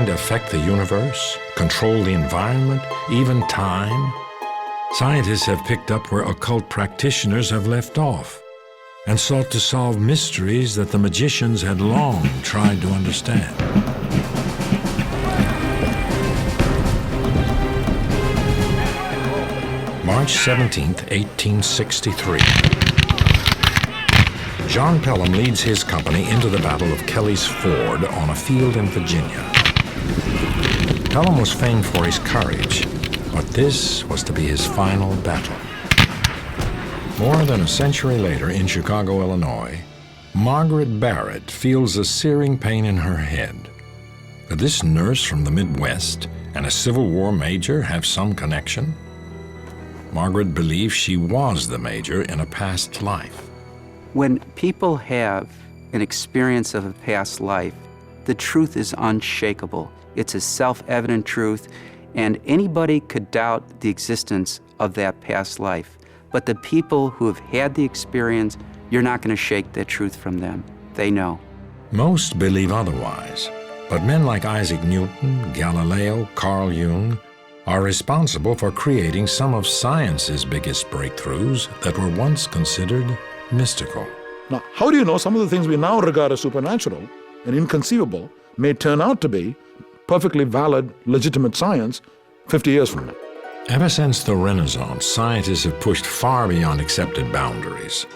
Affect the universe, control the environment, even time? Scientists have picked up where occult practitioners have left off and sought to solve mysteries that the magicians had long tried to understand. March 17, 1863. John Pelham leads his company into the Battle of Kelly's Ford on a field in Virginia. Pelham was famed for his courage, but this was to be his final battle. More than a century later in Chicago, Illinois, Margaret Barrett feels a searing pain in her head. Could this nurse from the Midwest and a Civil War major have some connection? Margaret believes she was the major in a past life. When people have an experience of a past life, the truth is unshakable. It's a self-evident truth, and anybody could doubt the existence of that past life. But the people who have had the experience, you're not going to shake that truth from them. They know. Most believe otherwise, but men like Isaac Newton, Galileo, Karl Yune are responsible for creating some of science's biggest breakthroughs that were once considered mystical. Now, how do you know some of the things we now regard as supernatural and inconceivable may turn out to be perfectly valid, legitimate science 50 years from now? Ever since the Renaissance, scientists have pushed far beyond accepted boundaries.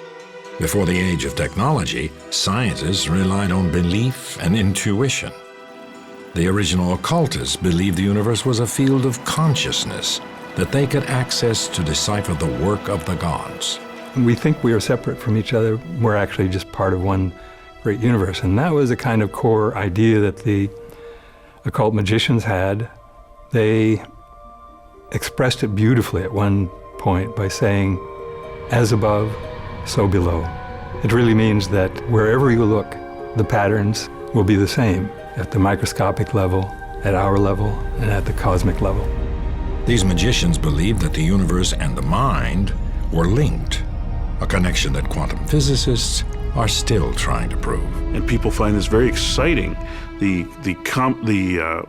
Before the age of technology, scientists relied on belief and intuition. The original occultists believed the universe was a field of consciousness that they could access to decipher the work of the gods. We think we are separate from each other. We're actually just part of one great universe. And that was a kind of core idea that the occult magicians had. They expressed it beautifully at one point by saying, as above, so below. It really means that wherever you look, the patterns will be the same at the microscopic level, at our level, and at the cosmic level. These magicians believed that the universe and the mind were linked, a connection that quantum physicists are still trying to prove. And people find this very exciting, the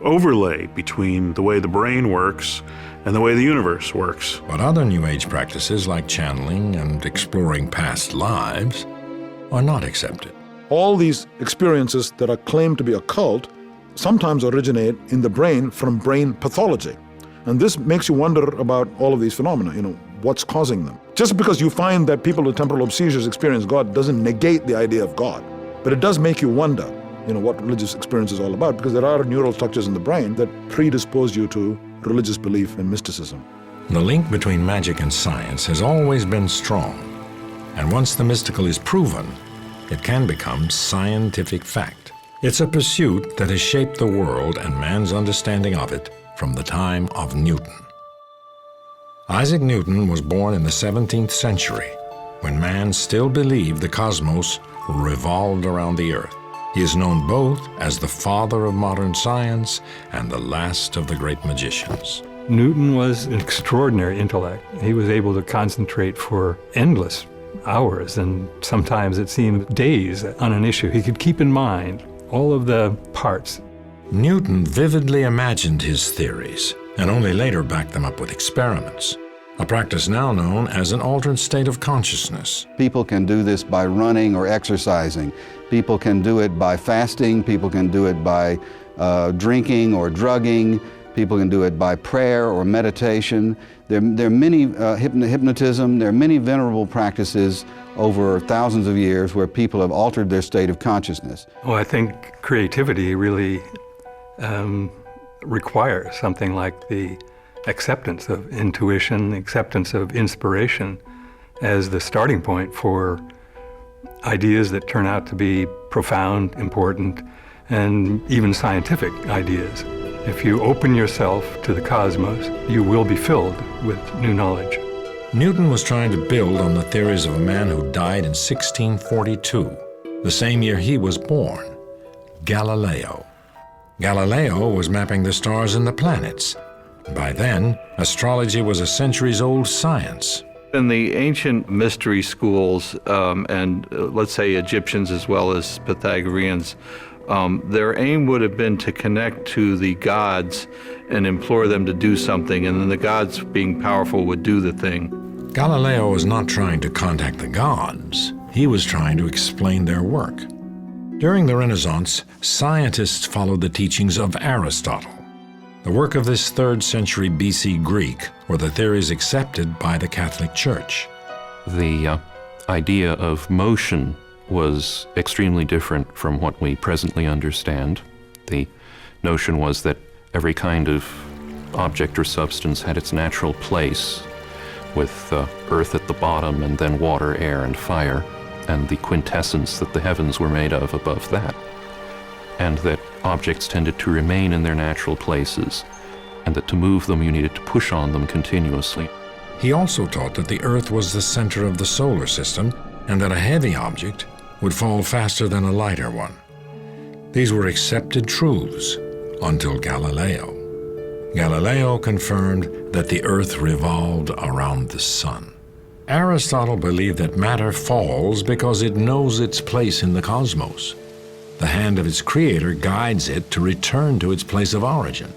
overlay between the way the brain works and the way the universe works. But other New Age practices like channeling and exploring past lives are not accepted. All these experiences that are claimed to be occult sometimes originate in the brain from brain pathology. And this makes you wonder about all of these phenomena, what's causing them. Just because you find that people with temporal lobe seizures experience God doesn't negate the idea of God. But it does make you wonder, what religious experience is all about, because there are neural structures in the brain that predispose you to religious belief and mysticism. The link between magic and science has always been strong. And once the mystical is proven, it can become scientific fact. It's a pursuit that has shaped the world and man's understanding of it from the time of Newton. Isaac Newton was born in the 17th century, when man still believed the cosmos revolved around the earth. He is known both as the father of modern science and the last of the great magicians. Newton was an extraordinary intellect. He was able to concentrate for endless hours, and sometimes it seemed days on an issue. He could keep in mind all of the parts. Newton vividly imagined his theories and only later backed them up with experiments, a practice now known as an altered state of consciousness. People can do this by running or exercising. People can do it by fasting. People can do it by drinking or drugging. People can do it by prayer or meditation. There are many, hypnotism, there are many venerable practices over thousands of years where people have altered their state of consciousness. Well, I think creativity really requires something like the acceptance of intuition, acceptance of inspiration as the starting point for ideas that turn out to be profound, important, and even scientific ideas. If you open yourself to the cosmos, you will be filled with new knowledge. Newton was trying to build on the theories of a man who died in 1642, the same year he was born, Galileo. Galileo was mapping the stars and the planets. By then, astrology was a centuries-old science. In the ancient mystery schools, let's say Egyptians as well as Pythagoreans, their aim would have been to connect to the gods and implore them to do something, and then the gods, being powerful, would do the thing. Galileo was not trying to contact the gods. He was trying to explain their work. During the Renaissance, scientists followed the teachings of Aristotle. The work of this 3rd century BC Greek were the theories accepted by the Catholic Church. The idea of motion was extremely different from what we presently understand. The notion was that every kind of object or substance had its natural place, with earth at the bottom and then water, air, and fire, and the quintessence that the heavens were made of above that, and that objects tended to remain in their natural places, and that to move them you needed to push on them continuously. He also taught that the Earth was the center of the solar system and that a heavy object would fall faster than a lighter one. These were accepted truths until Galileo. Galileo confirmed that the Earth revolved around the sun. Aristotle believed that matter falls because it knows its place in the cosmos. The hand of its creator guides it to return to its place of origin.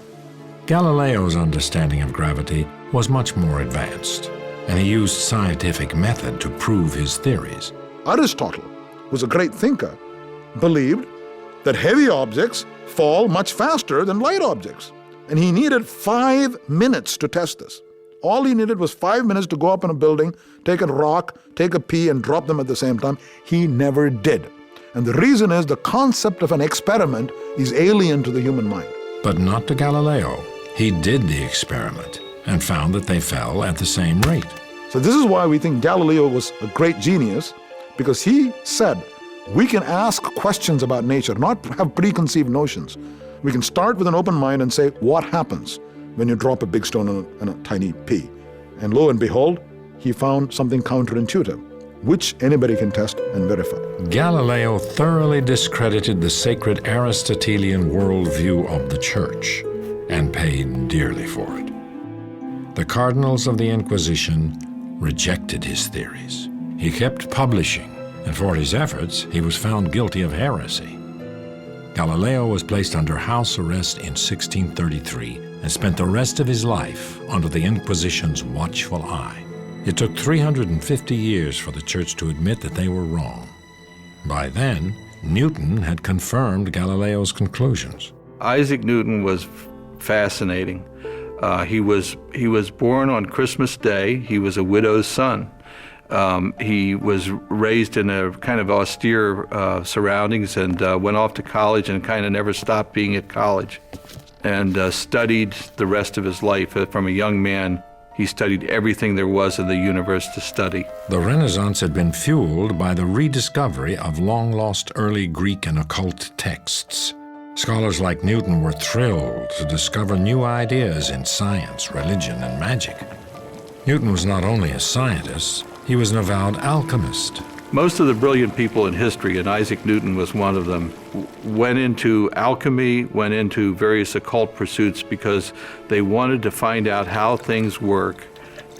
Galileo's understanding of gravity was much more advanced, and he used scientific method to prove his theories. Aristotle, who was a great thinker, believed that heavy objects fall much faster than light objects. And he needed 5 minutes to test this. All he needed was 5 minutes to go up in a building, take a rock, take a pea, and drop them at the same time. He never did. And the reason is the concept of an experiment is alien to the human mind. But not to Galileo. He did the experiment and found that they fell at the same rate. So this is why we think Galileo was a great genius, because he said, we can ask questions about nature, not have preconceived notions. We can start with an open mind and say, what happens when you drop a big stone on a tiny pea? And lo and behold, he found something counterintuitive, which anybody can test and verify. Galileo thoroughly discredited the sacred Aristotelian worldview of the Church and paid dearly for it. The cardinals of the Inquisition rejected his theories. He kept publishing, and for his efforts, he was found guilty of heresy. Galileo was placed under house arrest in 1633 and spent the rest of his life under the Inquisition's watchful eye. It took 350 years for the Church to admit that they were wrong. By then, Newton had confirmed Galileo's conclusions. Isaac Newton was fascinating. He was born on Christmas Day. He was a widow's son. He was raised in a kind of austere surroundings and went off to college and kind of never stopped being at college, and studied the rest of his life. From a young man, he studied everything there was in the universe to study. The Renaissance had been fueled by the rediscovery of long-lost early Greek and occult texts. Scholars like Newton were thrilled to discover new ideas in science, religion, and magic. Newton was not only a scientist, he was an avowed alchemist. Most of the brilliant people in history, and Isaac Newton was one of them, went into alchemy, went into various occult pursuits because they wanted to find out how things work,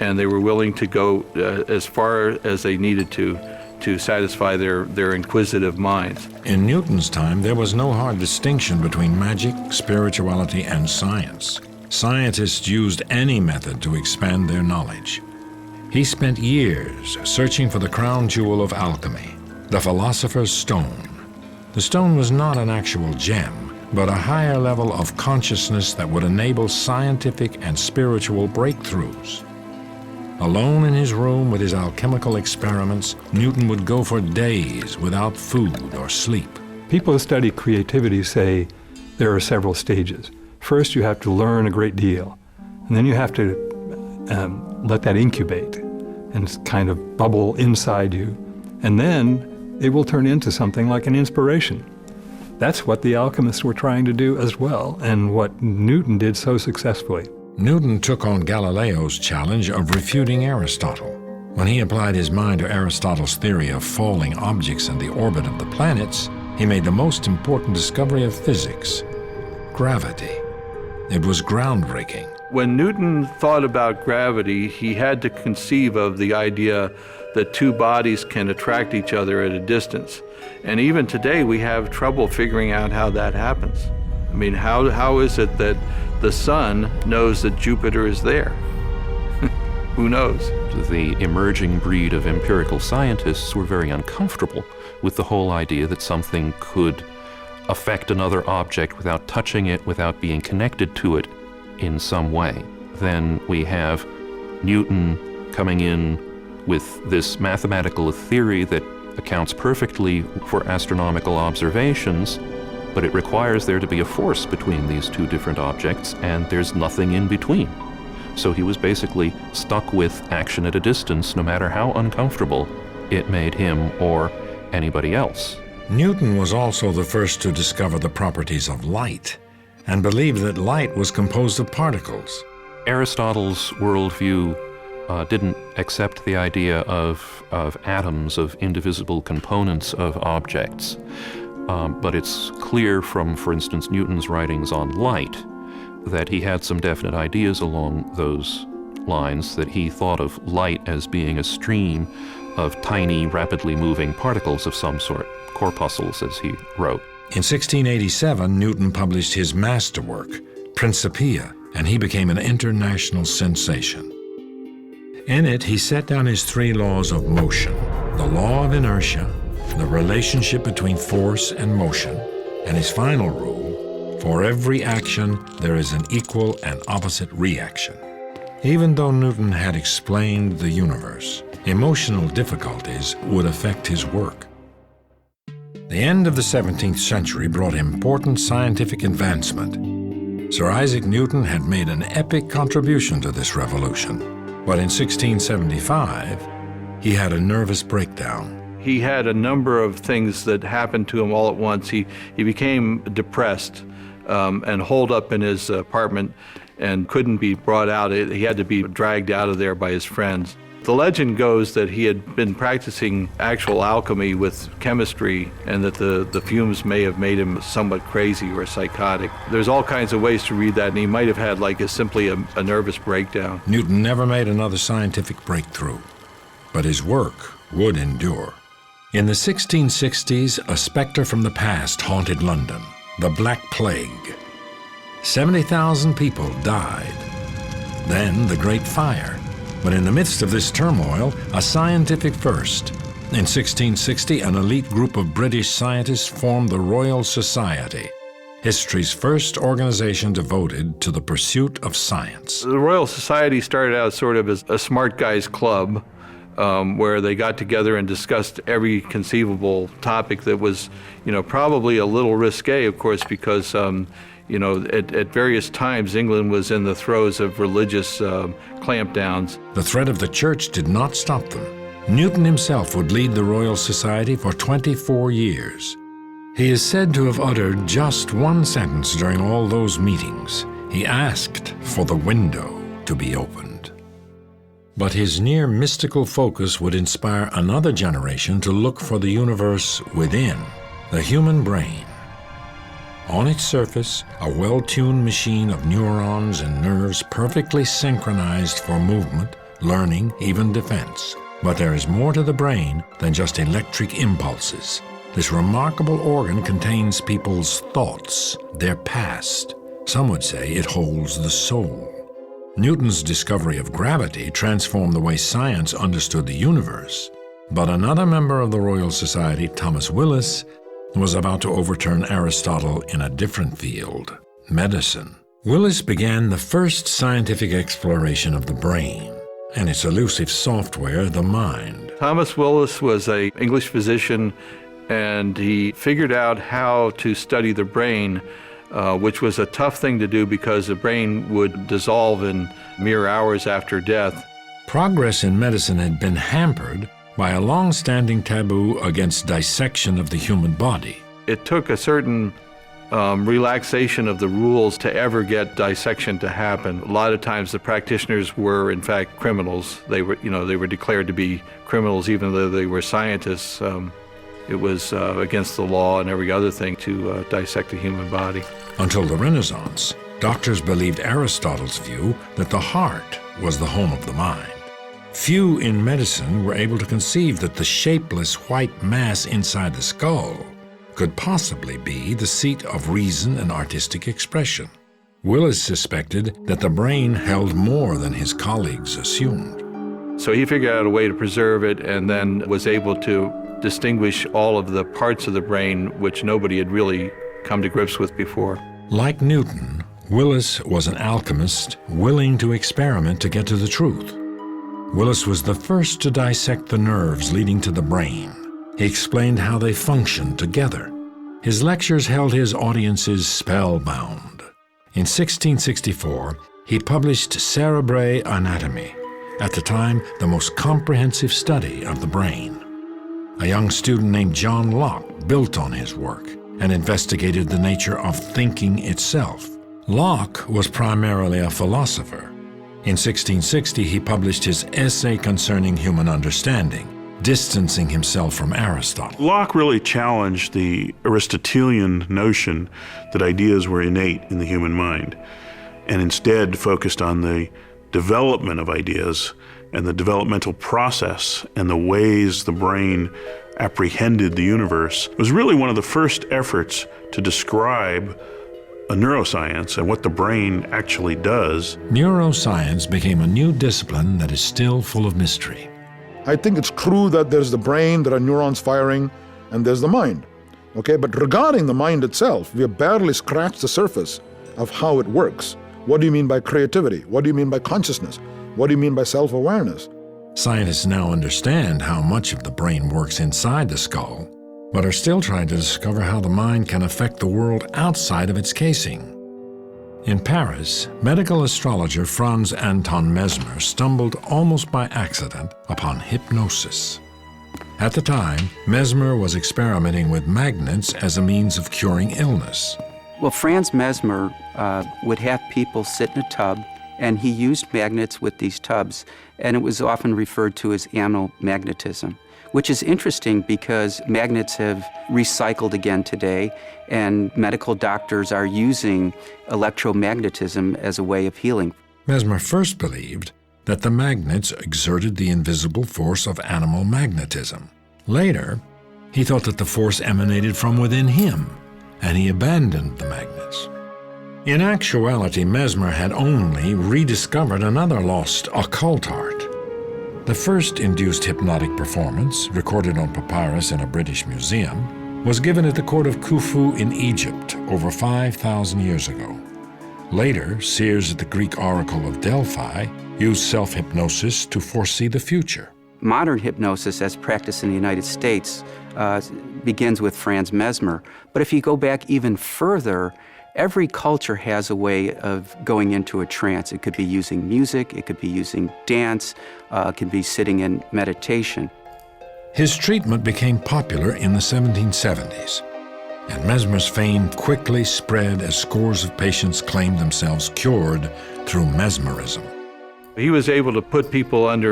and they were willing to go as far as they needed to satisfy their inquisitive minds. In Newton's time, there was no hard distinction between magic, spirituality, and science. Scientists used any method to expand their knowledge. He spent years searching for the crown jewel of alchemy, the philosopher's stone. The stone was not an actual gem, but a higher level of consciousness that would enable scientific and spiritual breakthroughs. Alone in his room with his alchemical experiments, Newton would go for days without food or sleep. People who study creativity say there are several stages. First, you have to learn a great deal, and then you have to let that incubate and kind of bubble inside you, and then it will turn into something like an inspiration. That's what the alchemists were trying to do as well, and what Newton did so successfully. Newton took on Galileo's challenge of refuting Aristotle. When he applied his mind to Aristotle's theory of falling objects in the orbit of the planets, he made the most important discovery of physics: gravity. It was groundbreaking. When Newton thought about gravity, he had to conceive of the idea that two bodies can attract each other at a distance. And even today, we have trouble figuring out how that happens. I mean, how is it that the sun knows that Jupiter is there? Who knows? The emerging breed of empirical scientists were very uncomfortable with the whole idea that something could affect another object without touching it, without being connected to it in some way. Then we have Newton coming in with this mathematical theory that accounts perfectly for astronomical observations, but it requires there to be a force between these two different objects, and there's nothing in between. So he was basically stuck with action at a distance, no matter how uncomfortable it made him or anybody else. Newton was also the first to discover the properties of light and believed that light was composed of particles. Aristotle's worldview didn't accept the idea of atoms, of indivisible components of objects. But it's clear from, for instance, Newton's writings on light, that he had some definite ideas along those lines, that he thought of light as being a stream of tiny, rapidly moving particles of some sort, corpuscles, as he wrote. In 1687, Newton published his masterwork, Principia, and he became an international sensation. In it, he set down his three laws of motion: the law of inertia, the relationship between force and motion, and his final rule: for every action, there is an equal and opposite reaction. Even though Newton had explained the universe, emotional difficulties would affect his work. The end of the 17th century brought important scientific advancement. Sir Isaac Newton had made an epic contribution to this revolution, but in 1675, he had a nervous breakdown. He had a number of things that happened to him all at once. He became depressed and holed up in his apartment and couldn't be brought out. He had to be dragged out of there by his friends. The legend goes that he had been practicing actual alchemy with chemistry, and that the fumes may have made him somewhat crazy or psychotic. There's all kinds of ways to read that, and he might have had simply a nervous breakdown. Newton never made another scientific breakthrough, but his work would endure. In the 1660s, a specter from the past haunted London: the Black Plague. 70,000 people died. Then the Great Fire. But in the midst of this turmoil, a scientific first. In 1660, an elite group of British scientists formed the Royal Society, history's first organization devoted to the pursuit of science. The Royal Society started out sort of as a smart guys club, where they got together and discussed every conceivable topic that was, probably a little risque, of course, because, at various times England was in the throes of religious clampdowns. The threat of the church did not stop them. Newton himself would lead the Royal Society for 24 years. He is said to have uttered just one sentence during all those meetings. He asked for the window to be opened. But his near mystical focus would inspire another generation to look for the universe within, the human brain. On its surface, a well-tuned machine of neurons and nerves perfectly synchronized for movement, learning, even defense. But there is more to the brain than just electric impulses. This remarkable organ contains people's thoughts, their past. Some would say it holds the soul. Newton's discovery of gravity transformed the way science understood the universe. But another member of the Royal Society, Thomas Willis, was about to overturn Aristotle in a different field: medicine. Willis began the first scientific exploration of the brain and its elusive software, the mind. Thomas Willis was an English physician, and he figured out how to study the brain, which was a tough thing to do because the brain would dissolve in mere hours after death. Progress in medicine had been hampered by a long-standing taboo against dissection of the human body. It took a certain relaxation of the rules to ever get dissection to happen. A lot of times the practitioners were in fact criminals. They were declared to be criminals even though they were scientists. It was against the law and every other thing to dissect a human body. Until the Renaissance, doctors believed Aristotle's view that the heart was the home of the mind. Few in medicine were able to conceive that the shapeless white mass inside the skull could possibly be the seat of reason and artistic expression. Willis suspected that the brain held more than his colleagues assumed. So he figured out a way to preserve it and then was able to distinguish all of the parts of the brain which nobody had really come to grips with before. Like Newton, Willis was an alchemist willing to experiment to get to the truth. Willis was the first to dissect the nerves leading to the brain. He explained how they functioned together. His lectures held his audiences spellbound. In 1664, he published Cerebrae Anatomy, at the time the most comprehensive study of the brain. A young student named John Locke built on his work and investigated the nature of thinking itself. Locke was primarily a philosopher. In 1660, he published his Essay Concerning Human Understanding, distancing himself from Aristotle. Locke really challenged the Aristotelian notion that ideas were innate in the human mind, and instead focused on the development of ideas and the developmental process and the ways the brain apprehended the universe. It was really one of the first efforts to describe a neuroscience and what the brain actually does. Neuroscience became a new discipline that is still full of mystery. I think it's true that there's the brain, there are neurons firing, and there's the mind. Okay, but regarding the mind itself, we have barely scratched the surface of how it works. What do you mean by creativity? What do you mean by consciousness? What do you mean by self-awareness? Scientists now understand how much of the brain works inside the skull, but are still trying to discover how the mind can affect the world outside of its casing. In Paris, medical astrologer Franz Anton Mesmer stumbled almost by accident upon hypnosis. At the time, Mesmer was experimenting with magnets as a means of curing illness. Well, Franz Mesmer would have people sit in a tub, and he used magnets with these tubs, and it was often referred to as animal magnetism, which is interesting because magnets have recycled again today, and medical doctors are using electromagnetism as a way of healing. Mesmer first believed that the magnets exerted the invisible force of animal magnetism. Later, he thought that the force emanated from within him, and he abandoned the magnets. In actuality, Mesmer had only rediscovered another lost occult art. The first induced hypnotic performance, recorded on papyrus in a British museum, was given at the court of Khufu in Egypt over 5,000 years ago. Later, seers at the Greek oracle of Delphi used self-hypnosis to foresee the future. Modern hypnosis, as practiced in the United States, begins with Franz Mesmer. But if you go back even further, every culture has a way of going into a trance. It could be using music, it could be using dance, it could be sitting in meditation. His treatment became popular in the 1770s, and Mesmer's fame quickly spread as scores of patients claimed themselves cured through mesmerism. He was able to put people in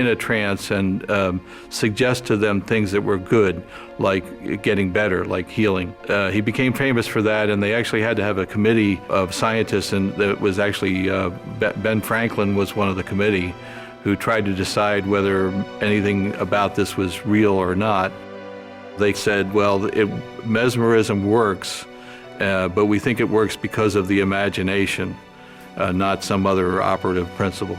a trance and suggest to them things that were good, like getting better, like healing. He became famous for that, and they actually had to have a committee of scientists, and that was actually Ben Franklin was one of the committee who tried to decide whether anything about this was real or not. They said, well, mesmerism works, but we think it works because of the imagination. Not some other operative principle.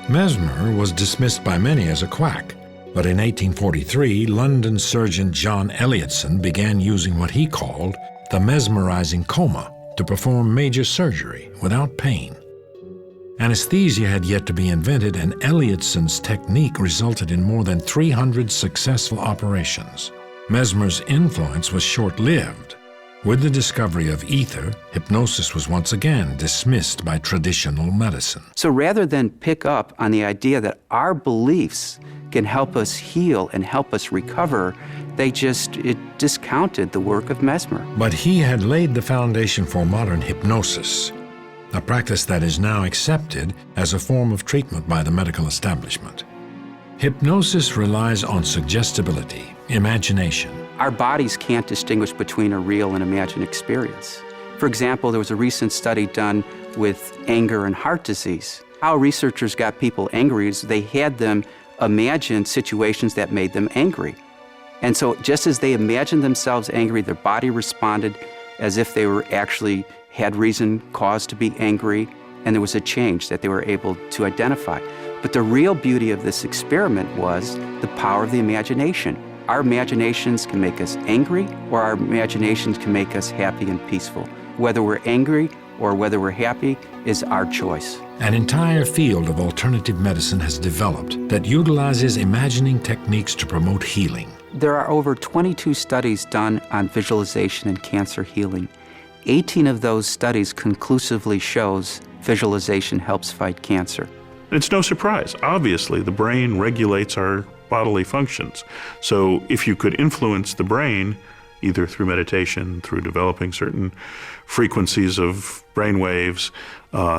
Mesmer was dismissed by many as a quack, but in 1843, London surgeon John Elliotson began using what he called the mesmerizing coma to perform major surgery without pain. Anesthesia had yet to be invented, and Elliotson's technique resulted in more than 300 successful operations. Mesmer's influence was short-lived. With the discovery of ether, hypnosis was once again dismissed by traditional medicine. So rather than pick up on the idea that our beliefs can help us heal and help us recover, it discounted the work of Mesmer. But he had laid the foundation for modern hypnosis, a practice that is now accepted as a form of treatment by the medical establishment. Hypnosis relies on suggestibility, imagination. Our bodies can't distinguish between a real and imagined experience. For example, there was a recent study done with anger and heart disease. How researchers got people angry is they had them imagine situations that made them angry. And so just as they imagined themselves angry, their body responded as if they were actually had reason, cause to be angry, and there was a change that they were able to identify. But the real beauty of this experiment was the power of the imagination. Our imaginations can make us angry, or our imaginations can make us happy and peaceful. Whether we're angry or whether we're happy is our choice. An entire field of alternative medicine has developed that utilizes imagining techniques to promote healing. There are over 22 studies done on visualization and cancer healing. 18 of those studies conclusively shows visualization helps fight cancer. It's no surprise. Obviously, the brain regulates our bodily functions. So if you could influence the brain, either through meditation, through developing certain frequencies of brain waves,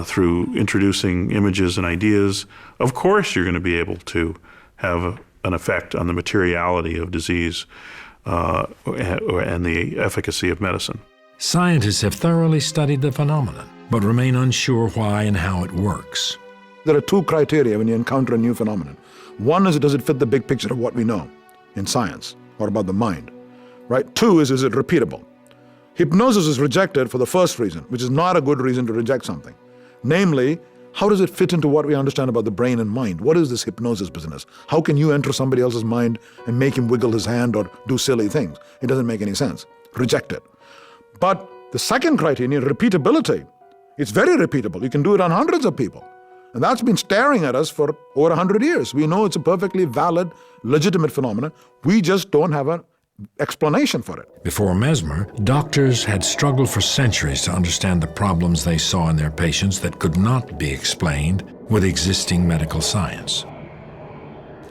through introducing images and ideas, of course you're going to be able to have an effect on the materiality of disease and the efficacy of medicine. Scientists have thoroughly studied the phenomenon, but remain unsure why and how it works. There are two criteria when you encounter a new phenomenon. One is, does it fit the big picture of what we know in science or about the mind, right? Two is it repeatable? Hypnosis is rejected for the first reason, which is not a good reason to reject something. Namely, how does it fit into what we understand about the brain and mind? What is this hypnosis business? How can you enter somebody else's mind and make him wiggle his hand or do silly things? It doesn't make any sense. Reject it. But the second criterion, repeatability, it's very repeatable. You can do it on hundreds of people. And that's been staring at us for over 100 years. We know it's a perfectly valid, legitimate phenomenon. We just don't have an explanation for it. Before Mesmer, doctors had struggled for centuries to understand the problems they saw in their patients that could not be explained with existing medical science.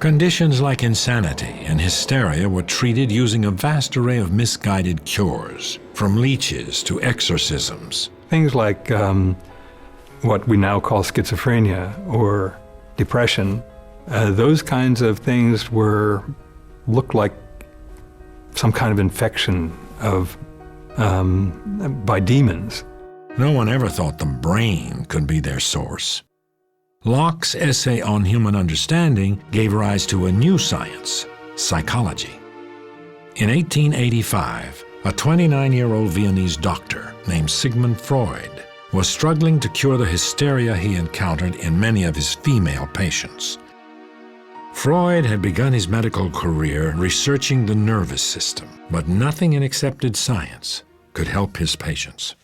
Conditions like insanity and hysteria were treated using a vast array of misguided cures, from leeches to exorcisms. Things like what we now call schizophrenia or depression, those kinds of things looked like some kind of infection by demons. No one ever thought the brain could be their source. Locke's essay on human understanding gave rise to a new science, psychology. In 1885, a 29-year-old Viennese doctor named Sigmund Freud was struggling to cure the hysteria he encountered in many of his female patients. Freud had begun his medical career researching the nervous system, but nothing in accepted science could help his patients.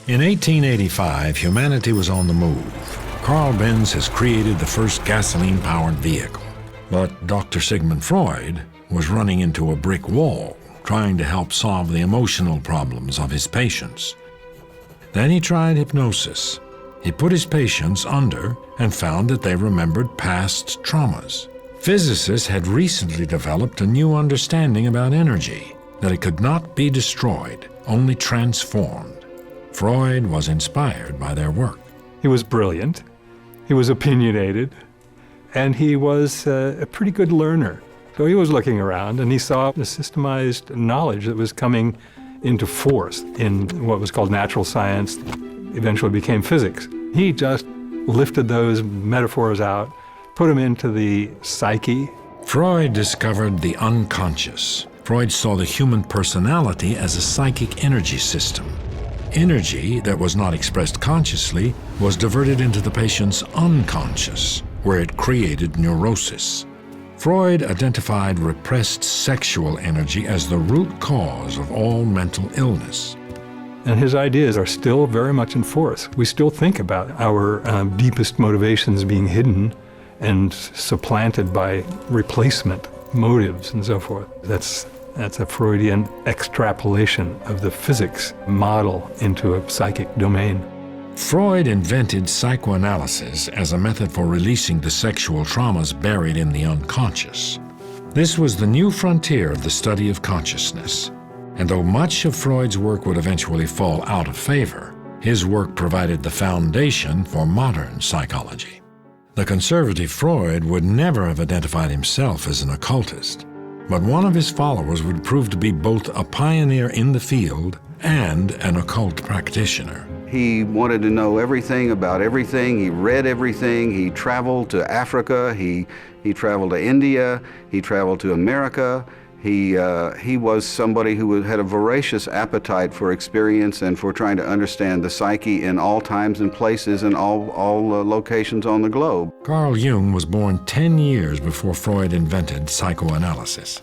In 1885, humanity was on the move. Carl Benz has created the first gasoline-powered vehicle. But Dr. Sigmund Freud was running into a brick wall, trying to help solve the emotional problems of his patients. Then he tried hypnosis. He put his patients under and found that they remembered past traumas. Physicists had recently developed a new understanding about energy, that it could not be destroyed, only transformed. Freud was inspired by their work. He was brilliant, he was opinionated, and he was a pretty good learner. So he was looking around and he saw the systemized knowledge that was coming into force in what was called natural science, eventually became physics. He just lifted those metaphors out, put them into the psyche. Freud discovered the unconscious. Freud saw the human personality as a psychic energy system. Energy that was not expressed consciously was diverted into the patient's unconscious, where it created neurosis. Freud identified repressed sexual energy as the root cause of all mental illness. And his ideas are still very much in force. We still think about our deepest motivations being hidden and supplanted by replacement motives and so forth. That's That's a Freudian extrapolation of the physics model into a psychic domain. Freud invented psychoanalysis as a method for releasing the sexual traumas buried in the unconscious. This was the new frontier of the study of consciousness. And though much of Freud's work would eventually fall out of favor, his work provided the foundation for modern psychology. The conservative Freud would never have identified himself as an occultist, but one of his followers would prove to be both a pioneer in the field and an occult practitioner. He wanted to know everything about everything. He read everything. He traveled to Africa. He traveled to India. He traveled to America. He was somebody who had a voracious appetite for experience and for trying to understand the psyche in all times and places and all locations on the globe. Karl Yune was born 10 years before Freud invented psychoanalysis.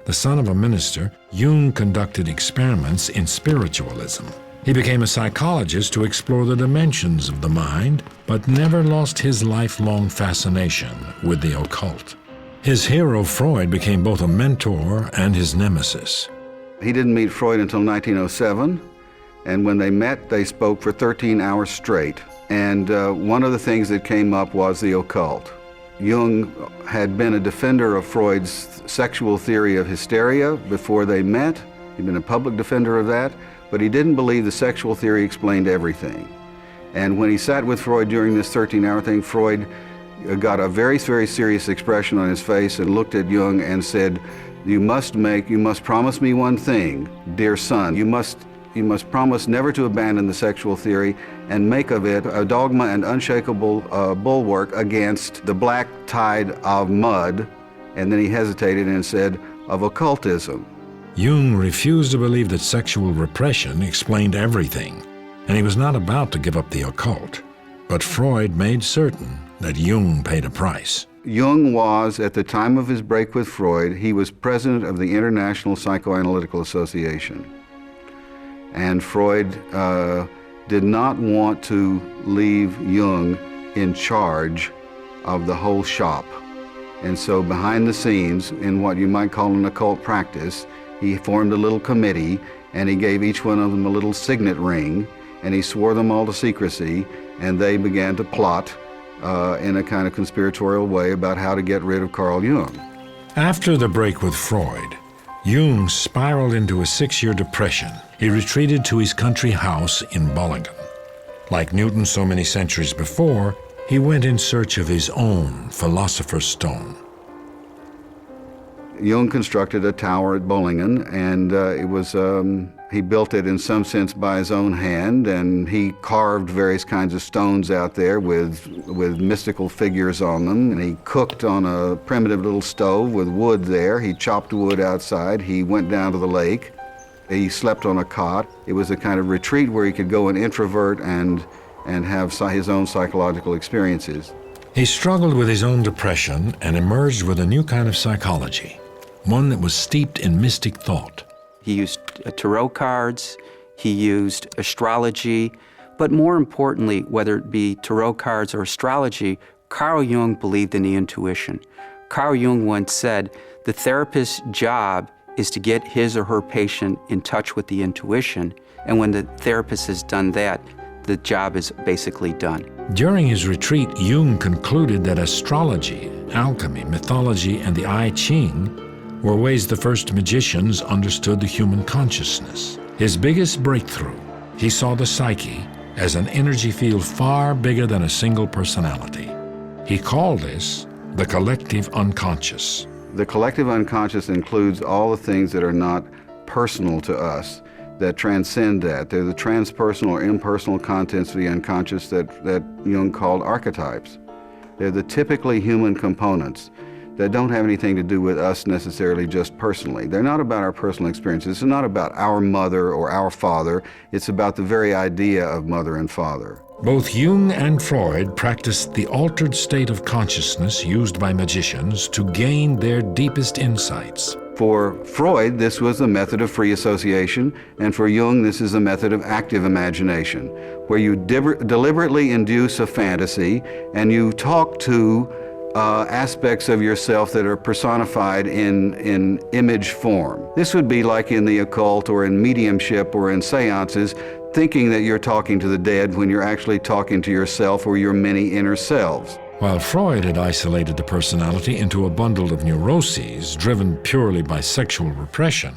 The son of a minister, Jung conducted experiments in spiritualism. He became a psychologist to explore the dimensions of the mind, but never lost his lifelong fascination with the occult. His hero, Freud, became both a mentor and his nemesis. He didn't meet Freud until 1907, and when they met, they spoke for 13 hours straight. And one of the things that came up was the occult. Jung had been a defender of Freud's sexual theory of hysteria before they met. He'd been a public defender of that, but he didn't believe the sexual theory explained everything. And when he sat with Freud during this 13-hour thing, Freud got a very, very serious expression on his face and looked at Jung and said, you must promise me one thing, dear son. You must promise never to abandon the sexual theory and make of it a dogma and unshakable bulwark against the black tide of mud. And then he hesitated and said, of occultism. Jung refused to believe that sexual repression explained everything, and he was not about to give up the occult. But Freud made certain that Jung paid a price. Jung was, at the time of his break with Freud, he was president of the International Psychoanalytical Association. And Freud did not want to leave Jung in charge of the whole shop. And so behind the scenes, in what you might call an occult practice, he formed a little committee, and he gave each one of them a little signet ring, and he swore them all to secrecy, and they began to plot in a kind of conspiratorial way about how to get rid of Karl Yune. After the break with Freud, Jung spiraled into a 6-year depression. He retreated to his country house in Bollingen. Like Newton so many centuries before, he went in search of his own philosopher's stone. Jung constructed a tower at Bollingen, and he built it in some sense by his own hand, and he carved various kinds of stones out there with mystical figures on them, and he cooked on a primitive little stove with wood there. He chopped wood outside. He went down to the lake. He slept on a cot. It was a kind of retreat where he could go and introvert and have his own psychological experiences. He struggled with his own depression and emerged with a new kind of psychology, one that was steeped in mystic thought. He used tarot cards, he used astrology, but more importantly, whether it be tarot cards or astrology, Karl Jung believed in the intuition. Karl Jung once said, the therapist's job is to get his or her patient in touch with the intuition, and when the therapist has done that, the job is basically done. During his retreat, Jung concluded that astrology, alchemy, mythology, and the I Ching were ways the first magicians understood the human consciousness. His biggest breakthrough, he saw the psyche as an energy field far bigger than a single personality. He called this the collective unconscious. The collective unconscious includes all the things that are not personal to us, that transcend that. They're the transpersonal or impersonal contents of the unconscious that Jung called archetypes. They're the typically human components that don't have anything to do with us necessarily just personally. They're not about our personal experiences. It's not about our mother or our father. It's about the very idea of mother and father. Both Jung and Freud practiced the altered state of consciousness used by magicians to gain their deepest insights. For Freud, this was a method of free association, and for Jung, this is a method of active imagination, where you deliberately induce a fantasy and you talk to aspects of yourself that are personified in image form. This would be like in the occult or in mediumship or in seances, thinking that you're talking to the dead when you're actually talking to yourself or your many inner selves. While Freud had isolated the personality into a bundle of neuroses driven purely by sexual repression,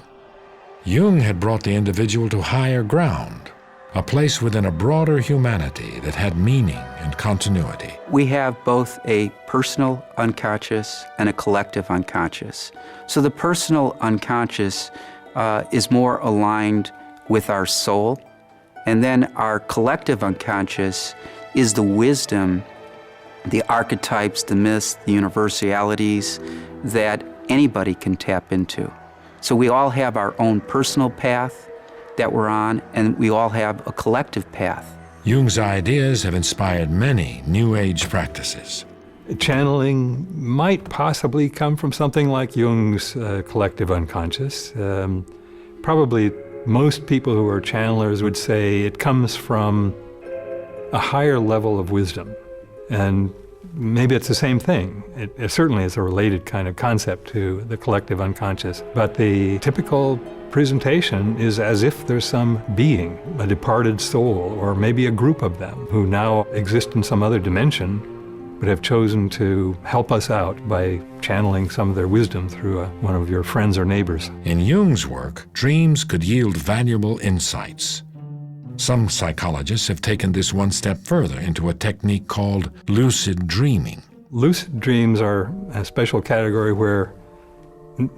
Jung had brought the individual to higher ground, a place within a broader humanity that had meaning and continuity. We have both a personal unconscious and a collective unconscious. So the personal unconscious is more aligned with our soul, and then our collective unconscious is the wisdom, the archetypes, the myths, the universalities that anybody can tap into. So we all have our own personal path that we're on, and we all have a collective path. Jung's ideas have inspired many New Age practices. Channeling might possibly come from something like Jung's collective unconscious. Probably most people who are channelers would say it comes from a higher level of wisdom. And maybe it's the same thing. It certainly is a related kind of concept to the collective unconscious. But the typical presentation is as if there's some being, a departed soul, or maybe a group of them who now exist in some other dimension, but have chosen to help us out by channeling some of their wisdom through one of your friends or neighbors. In Jung's work, dreams could yield valuable insights. Some psychologists have taken this one step further into a technique called lucid dreaming. Lucid dreams are a special category where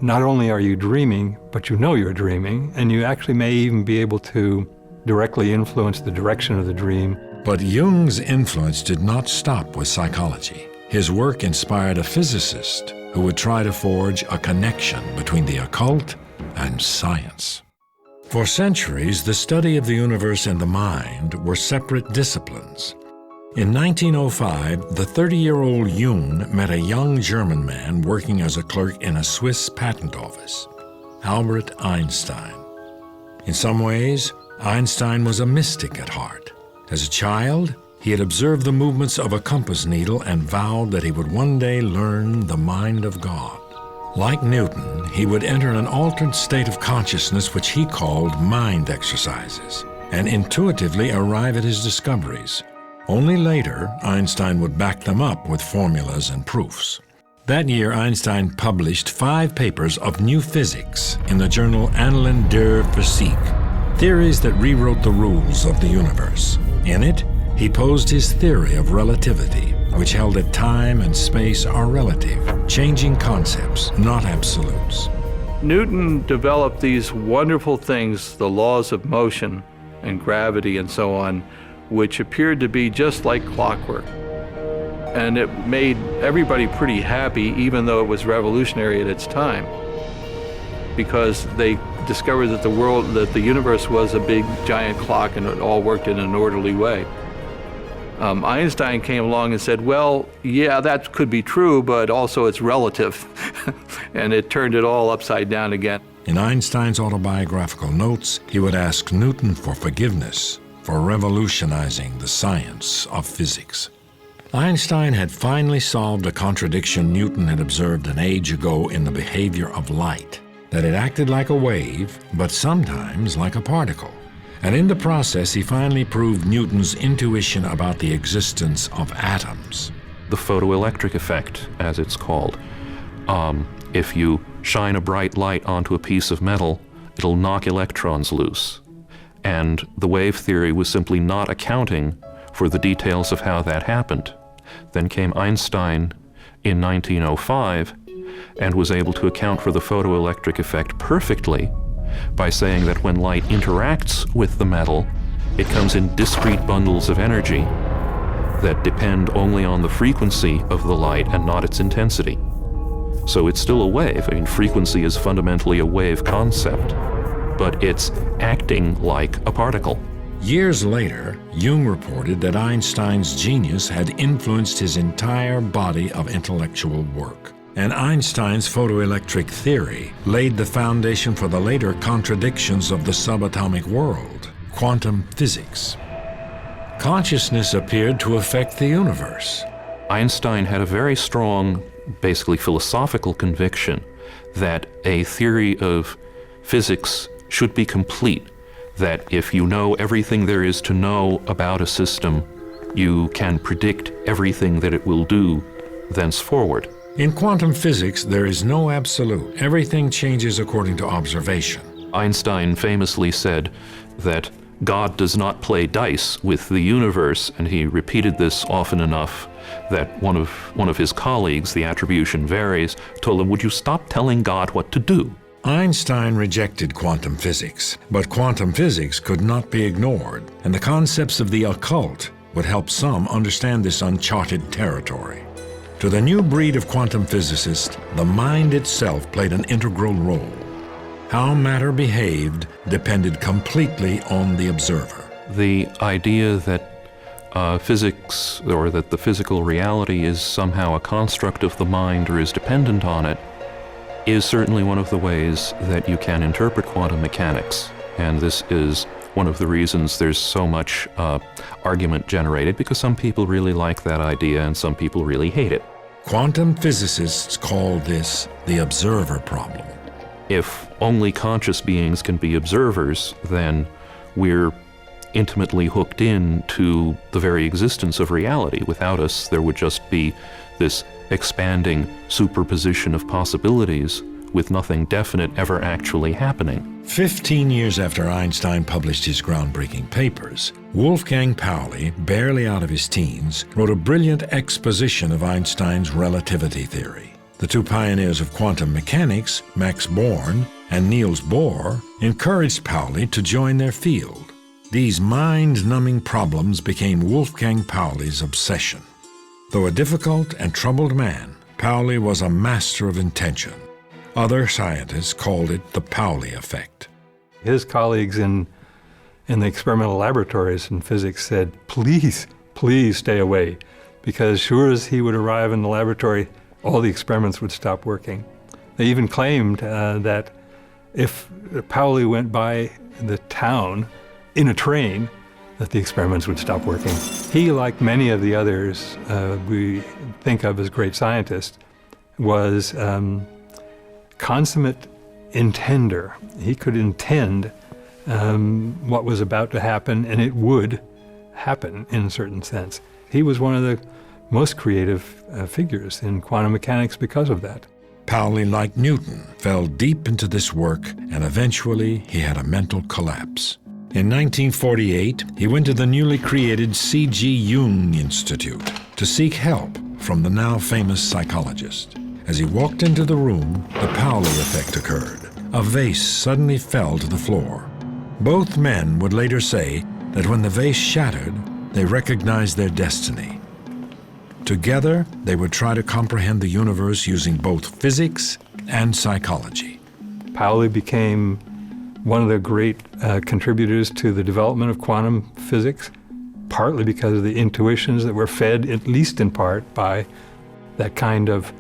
not only are you dreaming, but you know you're dreaming, and you actually may even be able to directly influence the direction of the dream. But Jung's influence did not stop with psychology. His work inspired a physicist who would try to forge a connection between the occult and science. For centuries, the study of the universe and the mind were separate disciplines. In 1905, the 30-year-old Jung met a young German man working as a clerk in a Swiss patent office, Albert Einstein. In some ways, Einstein was a mystic at heart. As a child, he had observed the movements of a compass needle and vowed that he would one day learn the mind of God. Like Newton, he would enter an altered state of consciousness which he called mind exercises, and intuitively arrive at his discoveries. Only later, Einstein would back them up with formulas and proofs. That year, Einstein published 5 papers of new physics in the journal Annalen der Physik, theories that rewrote the rules of the universe. In it, he posed his theory of relativity, which held that time and space are relative, changing concepts, not absolutes. Newton developed these wonderful things, the laws of motion and gravity and so on, which appeared to be just like clockwork. And it made everybody pretty happy, even though it was revolutionary at its time, because they discovered that the universe was a big giant clock and it all worked in an orderly way. Einstein came along and said, well, yeah, that could be true, but also it's relative. And it turned it all upside down again. In Einstein's autobiographical notes, he would ask Newton for forgiveness for revolutionizing the science of physics. Einstein had finally solved a contradiction Newton had observed an age ago in the behavior of light, that it acted like a wave, but sometimes like a particle. And in the process, he finally proved Newton's intuition about the existence of atoms. The photoelectric effect, as it's called. If you shine a bright light onto a piece of metal, it'll knock electrons loose. And the wave theory was simply not accounting for the details of how that happened. Then came Einstein in 1905 and was able to account for the photoelectric effect perfectly by saying that when light interacts with the metal, it comes in discrete bundles of energy that depend only on the frequency of the light and not its intensity. So it's still a wave. I mean, frequency is fundamentally a wave concept, but it's acting like a particle. Years later, Jung reported that Einstein's genius had influenced his entire body of intellectual work. And Einstein's photoelectric theory laid the foundation for the later contradictions of the subatomic world, quantum physics. Consciousness appeared to affect the universe. Einstein had a very strong, basically philosophical conviction that a theory of physics should be complete, that if you know everything there is to know about a system, you can predict everything that it will do thenceforward. In quantum physics, there is no absolute. Everything changes according to observation. Einstein famously said that God does not play dice with the universe, and he repeated this often enough that one of his colleagues, the attribution varies, told him, "Would you stop telling God what to do?" Einstein rejected quantum physics, but quantum physics could not be ignored, and the concepts of the occult would help some understand this uncharted territory. To the new breed of quantum physicists, the mind itself played an integral role. How matter behaved depended completely on the observer. The idea that physics, or that the physical reality is somehow a construct of the mind or is dependent on it, is certainly one of the ways that you can interpret quantum mechanics. And this is one of the reasons there's so much argument generated, because some people really like that idea and some people really hate it. Quantum physicists call this the observer problem. If only conscious beings can be observers, then we're intimately hooked in to the very existence of reality. Without us, there would just be this expanding superposition of possibilities with nothing definite ever actually happening. 15 years after Einstein published his groundbreaking papers, Wolfgang Pauli, barely out of his teens, wrote a brilliant exposition of Einstein's relativity theory. The two pioneers of quantum mechanics, Max Born and Niels Bohr, encouraged Pauli to join their field. These mind-numbing problems became Wolfgang Pauli's obsession. Though a difficult and troubled man, Pauli was a master of intention. Other scientists called it the Pauli effect. His colleagues in the experimental laboratories in physics said, please stay away, because sure as he would arrive in the laboratory, all the experiments would stop working. They even claimed that if Pauli went by the town in a train, that the experiments would stop working. He, like many of the others we think of as great scientists, was consummate intender. He could intend what was about to happen, and it would happen in a certain sense. He was one of the most creative figures in quantum mechanics because of that. Pauli, like Newton, fell deep into this work, and eventually he had a mental collapse. In 1948, he went to the newly created C.G. Jung Institute to seek help from the now famous psychologist. As he walked into the room, the Pauli effect occurred. A vase suddenly fell to the floor. Both men would later say that when the vase shattered, they recognized their destiny. Together, they would try to comprehend the universe using both physics and psychology. Pauli became one of the great contributors to the development of quantum physics, partly because of the intuitions that were fed, at least in part, by that kind of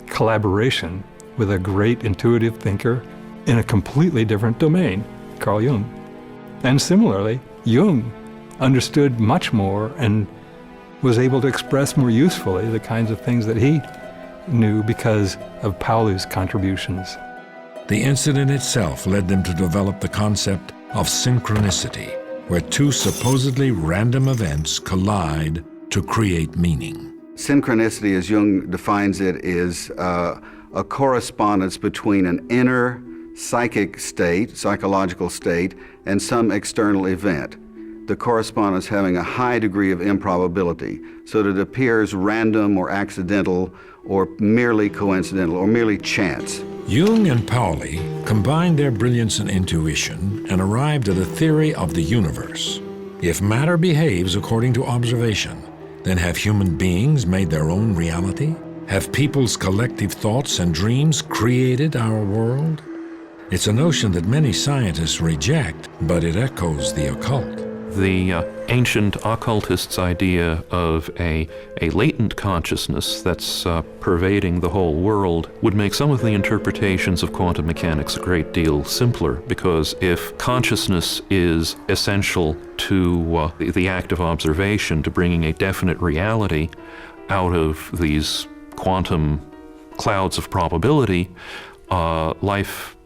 collaboration with a great intuitive thinker in a completely different domain, Karl Yune. And similarly, Jung understood much more and was able to express more usefully the kinds of things that he knew because of Pauli's contributions. The incident itself led them to develop the concept of synchronicity, where two supposedly random events collide to create meaning. Synchronicity, as Jung defines it, is a correspondence between an inner psychic state, psychological state, and some external event. The correspondence having a high degree of improbability, so that it appears random or accidental or merely coincidental or merely chance. Jung and Pauli combined their brilliance and intuition and arrived at a theory of the universe. If matter behaves according to observation, then have human beings made their own reality? Have people's collective thoughts and dreams created our world? It's a notion that many scientists reject, but it echoes the occult. The ancient occultists' idea of a latent consciousness that's pervading the whole world would make some of the interpretations of quantum mechanics a great deal simpler, because if consciousness is essential to the act of observation, to bringing a definite reality, out of these quantum clouds of probability, life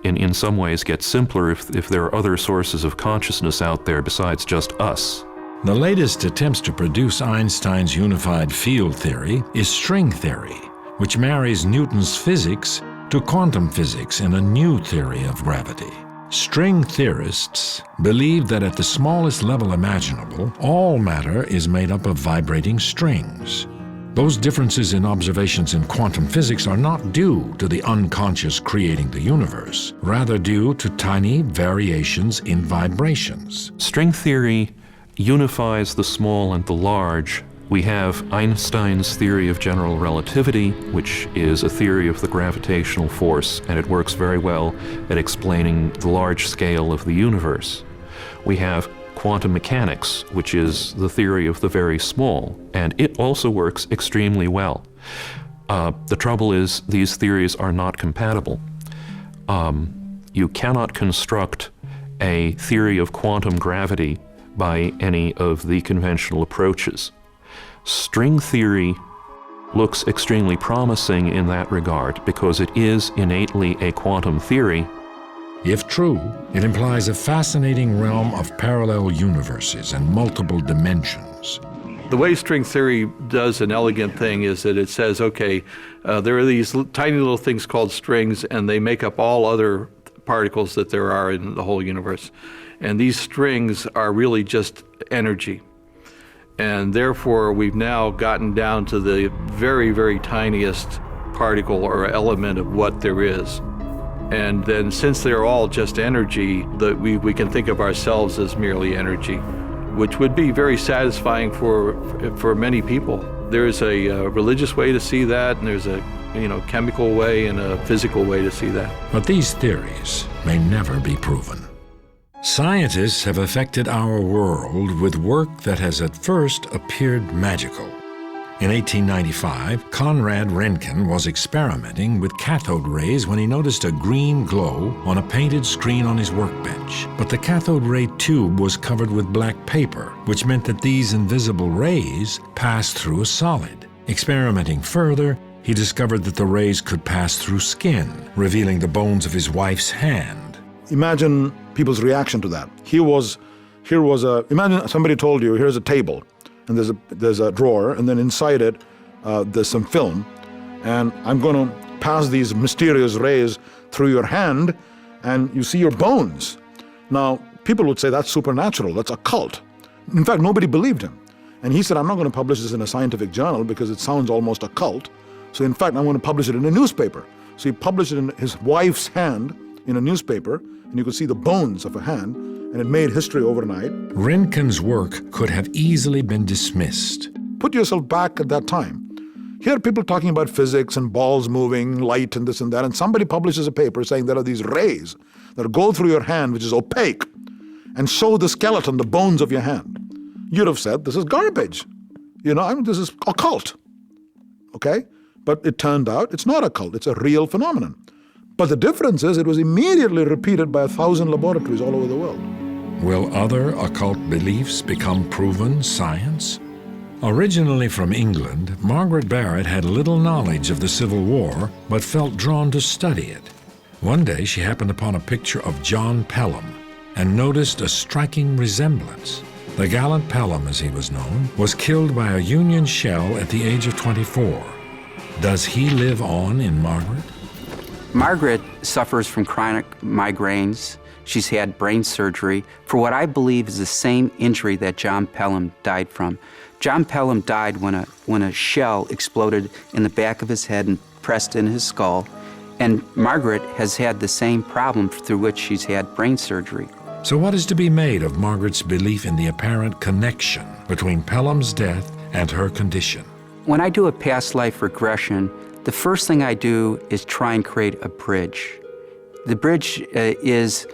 in some ways gets simpler if there are other sources of consciousness out there besides just us. The latest attempts to produce Einstein's unified field theory is string theory, which marries Newton's physics to quantum physics in a new theory of gravity. String theorists believe that at the smallest level imaginable, all matter is made up of vibrating strings. Those differences in observations in quantum physics are not due to the unconscious creating the universe, rather due to tiny variations in vibrations. String theory unifies the small and the large. We have Einstein's theory of general relativity, which is a theory of the gravitational force, and it works very well at explaining the large scale of the universe. We have quantum mechanics, which is the theory of the very small, and it also works extremely well. The trouble is these theories are not compatible. You cannot construct a theory of quantum gravity by any of the conventional approaches. String theory looks extremely promising in that regard because it is innately a quantum theory. If true, it implies a fascinating realm of parallel universes and multiple dimensions. The way string theory does an elegant thing is that it says, okay, there are these tiny little things called strings, and they make up all other particles that there are in the whole universe. And these strings are really just energy. And therefore, we've now gotten down to the very, very tiniest particle or element of what there is. And then since they're all just energy, we can think of ourselves as merely energy, which would be very satisfying for many people. There's a religious way to see that, and there's a chemical way and a physical way to see that. But these theories may never be proven. Scientists have affected our world with work that has at first appeared magical. In 1895, Conrad Röntgen was experimenting with cathode rays when he noticed a green glow on a painted screen on his workbench. But the cathode ray tube was covered with black paper, which meant that these invisible rays passed through a solid. Experimenting further, he discovered that the rays could pass through skin, revealing the bones of his wife's hand. Imagine people's reaction to that. Imagine somebody told you, here's a table, and there's a drawer, and then inside it, there's some film, and I'm going to pass these mysterious rays through your hand, and you see your bones. Now, people would say that's supernatural, that's occult. In fact, nobody believed him. And he said, I'm not going to publish this in a scientific journal because it sounds almost occult. So in fact, I'm going to publish it in a newspaper. So he published it in his wife's hand in a newspaper, and you could see the bones of a hand, and it made history overnight. Röntgen's work could have easily been dismissed. Put yourself back at that time. Here are people talking about physics and balls moving, light and this and that, and somebody publishes a paper saying there are these rays that go through your hand, which is opaque, and show the skeleton, the bones of your hand. You'd have said, this is garbage. This is occult. Okay? But it turned out it's not occult, it's a real phenomenon. But the difference is it was immediately repeated by 1,000 laboratories all over the world. Will other occult beliefs become proven science? Originally from England, Margaret Barrett had little knowledge of the Civil War, but felt drawn to study it. One day she happened upon a picture of John Pelham and noticed a striking resemblance. The gallant Pelham, as he was known, was killed by a Union shell at the age of 24. Does he live on in Margaret? Margaret suffers from chronic migraines. She's had brain surgery for what I believe is the same injury that John Pelham died from. John Pelham died when a shell exploded in the back of his head and pressed in his skull. And Margaret has had the same problem through which she's had brain surgery. So what is to be made of Margaret's belief in the apparent connection between Pelham's death and her condition? When I do a past life regression, the first thing I do is try and create a bridge. The bridge is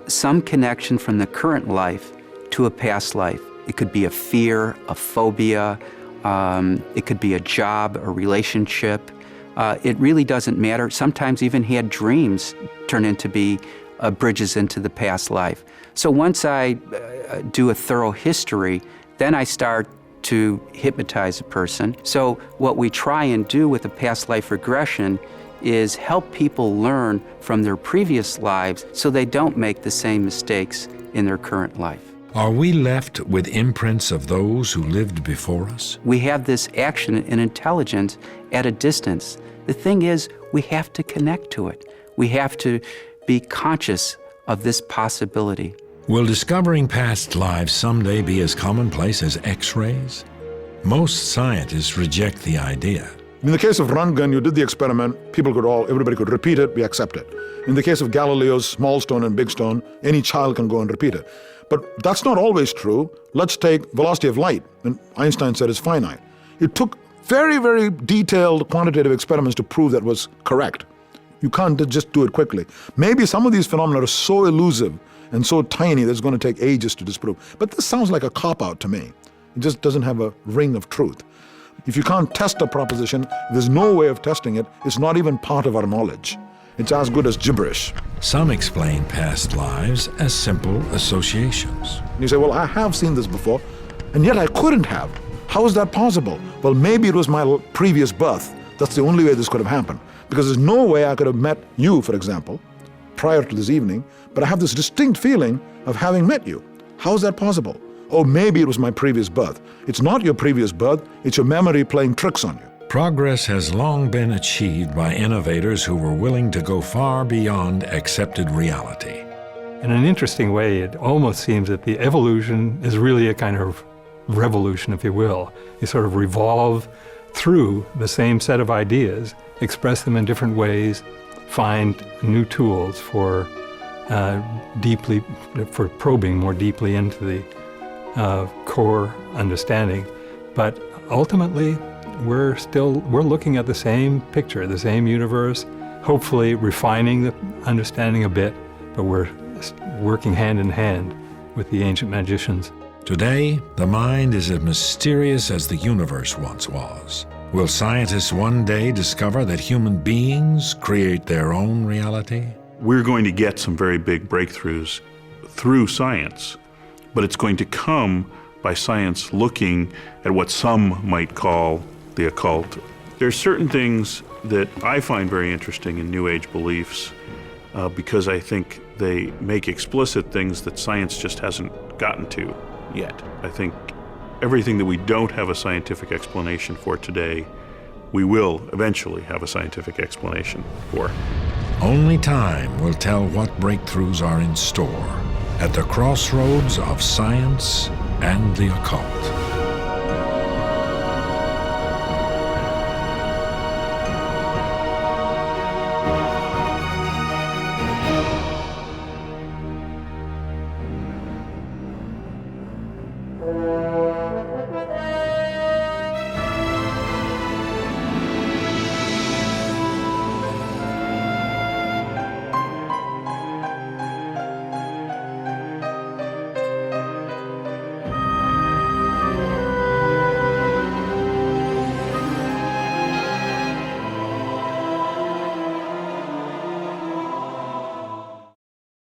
some connection from the current life to a past life. It could be a fear, a phobia, it could be a job, a relationship. It really doesn't matter. Sometimes even he had dreams turn into be bridges into the past life. So once I do a thorough history, then I start to hypnotize a person. So what we try and do with a past life regression is help people learn from their previous lives so they don't make the same mistakes in their current life. Are we left with imprints of those who lived before us? We have this action and intelligence at a distance. The thing is, we have to connect to it. We have to be conscious of this possibility. Will discovering past lives someday be as commonplace as X-rays? Most scientists reject the idea. In the case of Röntgen, you did the experiment, everybody could repeat it, we accept it. In the case of Galileo's small stone and big stone, any child can go and repeat it. But that's not always true. Let's take velocity of light, and Einstein said it's finite. It took very, very detailed quantitative experiments to prove that was correct. You can't just do it quickly. Maybe some of these phenomena are so elusive and so tiny that it's going to take ages to disprove. But this sounds like a cop-out to me. It just doesn't have a ring of truth. If you can't test a proposition, there's no way of testing it. It's not even part of our knowledge. It's as good as gibberish. Some explain past lives as simple associations. And you say, well, I have seen this before, and yet I couldn't have. How is that possible? Well, maybe it was my previous birth. That's the only way this could have happened. Because there's no way I could have met you, for example, prior to this evening, but I have this distinct feeling of having met you. How is that possible? Oh, maybe it was my previous birth. It's not your previous birth, it's your memory playing tricks on you. Progress has long been achieved by innovators who were willing to go far beyond accepted reality. In an interesting way, it almost seems that the evolution is really a kind of revolution, if you will. You sort of revolve through the same set of ideas, express them in different ways, find new tools for probing more deeply into the core understanding. But ultimately, we're looking at the same picture, the same universe, hopefully refining the understanding a bit, but we're working hand in hand with the ancient magicians. Today, the mind is as mysterious as the universe once was. Will scientists one day discover that human beings create their own reality? We're going to get some very big breakthroughs through science, but it's going to come by science looking at what some might call the occult. There's certain things that I find very interesting in New Age beliefs because I think they make explicit things that science just hasn't gotten to yet. I think everything that we don't have a scientific explanation for today, we will eventually have a scientific explanation for. Only time will tell what breakthroughs are in store at the crossroads of science and the occult.